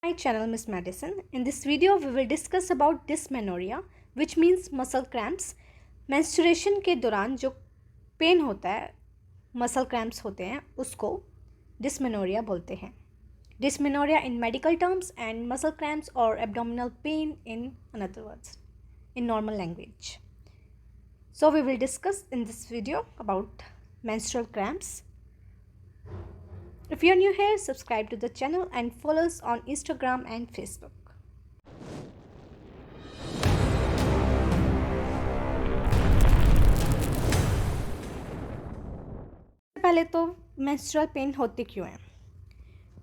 My channel Miss Madison. In this video we will discuss about dysmenorrhea which means muscle cramps. Menstruation के दौरान जो pen होता है, muscle cramps होते हैं, उसको dysmenorrhea बोलते हैं. Dysmenorrhea in medical terms and muscle cramps or abdominal pain in another words in normal language. So we will discuss in this video about menstrual cramps. If you are new here, subscribe to the channel and follow us on Instagram and Facebook. पहले तो menstrual pain होते क्यों हैं?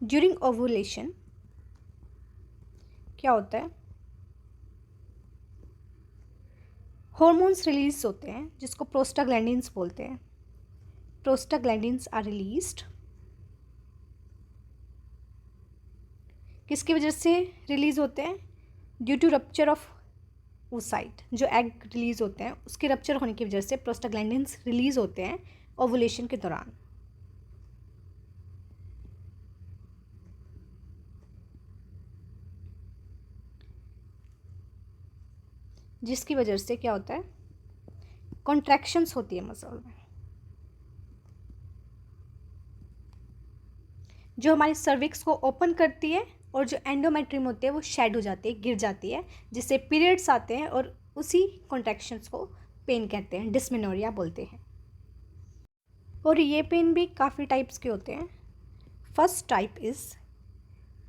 During ovulation क्या होता है? Hormones release होते हैं जिसको prostaglandins बोलते हैं. Prostaglandins are released. किसकी वजह से रिलीज़ होते हैं? Due to rupture of oocyte. जो एग रिलीज़ होते हैं उसके रप्चर होने की वजह से प्रोस्टाग्लैंडिन्स रिलीज़ होते हैं ओवुलेशन के दौरान. जिसकी वजह से क्या होता है? कॉन्ट्रैक्शंस होती है मसल में. जो हमारी सर्विक्स को ओपन करती है और जो एंडोमेट्रियम होती है वो शेड हो जाती है, गिर जाती है, जिससे पीरियड्स आते हैं और उसी कॉन्ट्रैक्शंस को पेन कहते हैं, डिस्मेनोरिया बोलते हैं. और ये पेन भी काफ़ी टाइप्स के होते हैं. फर्स्ट टाइप इज़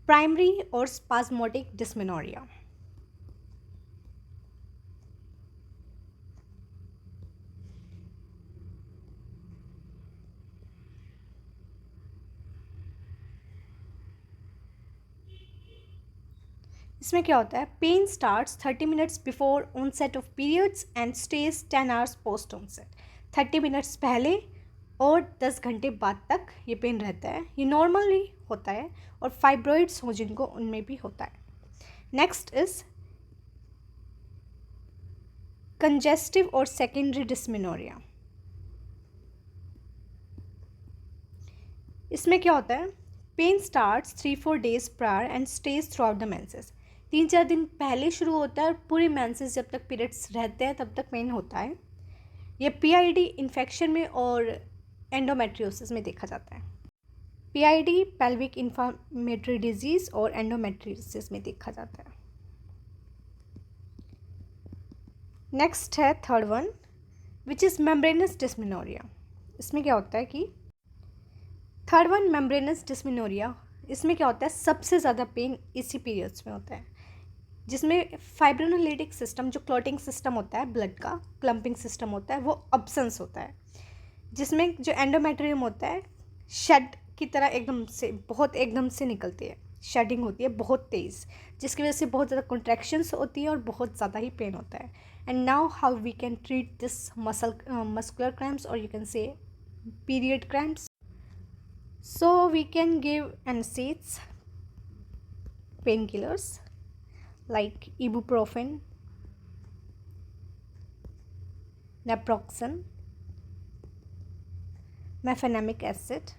प्राइमरी और स्पाज्मोटिक डिस्मेनोरिया. इसमें क्या होता है? Pain starts 30 minutes before onset of periods and stays 10 hours post onset. 30 minutes पहले और 10 घंटे बाद तक ये पेन रहता है. ये नॉर्मली होता है और फाइब्रॉइड्स हो जिनको उनमें भी होता है. नेक्स्ट इज कंजेस्टिव और सेकेंडरी डिस्मेनोरिया. इसमें क्या होता है? Pain starts 3-4 days prior and stays throughout the menses. 3-4 दिन पहले शुरू होता है और पूरे मेंसेस जब तक पीरियड्स रहते हैं तब तक पेन होता है. ये पीआईडी इन्फेक्शन में और एंडोमेट्रियोसिस में देखा जाता है. पीआईडी पेल्विक इन्फ्लेमेटरी डिजीज़ और एंडोमेट्रियोसिस में देखा जाता है. नेक्स्ट है third one which is membranous dysmenorrhea. इसमें क्या होता है कि थर्ड वन मेम्ब्रेनस डिस्मेनोरिया, इसमें क्या होता है? सबसे ज़्यादा पेन इसी पीरियड्स में होता है, जिसमें फाइब्रोनोलिटिक सिस्टम, जो क्लॉटिंग सिस्टम होता है ब्लड का, क्लम्पिंग सिस्टम होता है, वो अब्सेंस होता है. जिसमें जो एंडोमेट्रियम होता है शेड की तरह एकदम से निकलती है, शेडिंग होती है बहुत तेज़, जिसकी वजह से बहुत ज़्यादा कॉन्ट्रैक्शंस होती है और बहुत ज़्यादा ही पेन होता है. And now how we can treat this muscular cramps और you can say period cramps. So we can give NSAIDs, painkillers like ibuprofen, naproxen, mefenamic acid,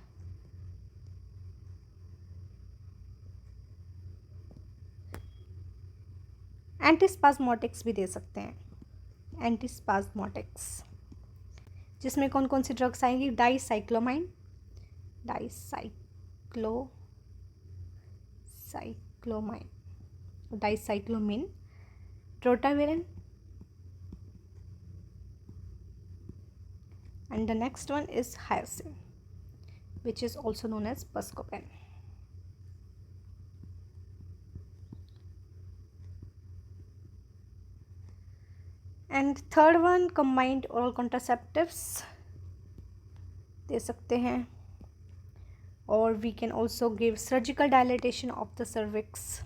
antispasmodics भी दे सकते हैं. एंटीस्पाज्मोटिक्स जिसमें कौन कौन सी ड्रग्स आएंगी? Dicyclomine, dicyclomine, drotaverine, and the next one is hyoscine, which is also known as buscopan. And third one combined oral contraceptives दे सकते हैं. और we can also give surgical dilatation of the cervix.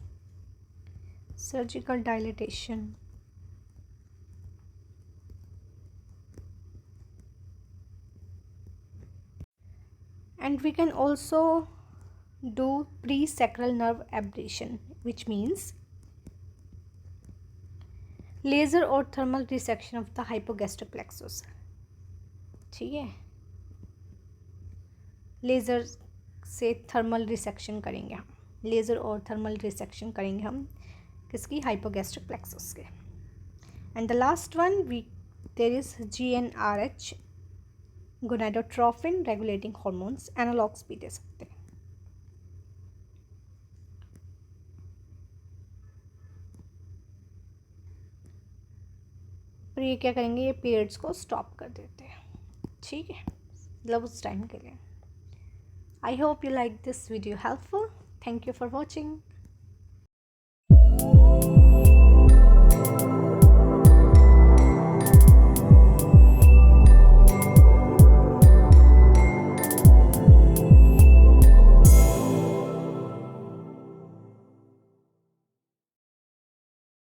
Surgical dilatation. And we can also do pre-sacral nerve ablation, which means laser or thermal resection of the hypogastric plexus. ठीक है, laser से thermal resection करेंगे हम. Laser और thermal resection करेंगे हम किसकी, hypogastric plexus के। And the last one there is GnRH, gonadotrophin regulating hormones, analogs भी दे सकते हैं। फिर ये क्या करेंगे, ये पीरियड्स को स्टॉप कर देते हैं, ठीक है, मतलब उस टाइम के लिए। I hope you like this video helpful. Thank you for watching.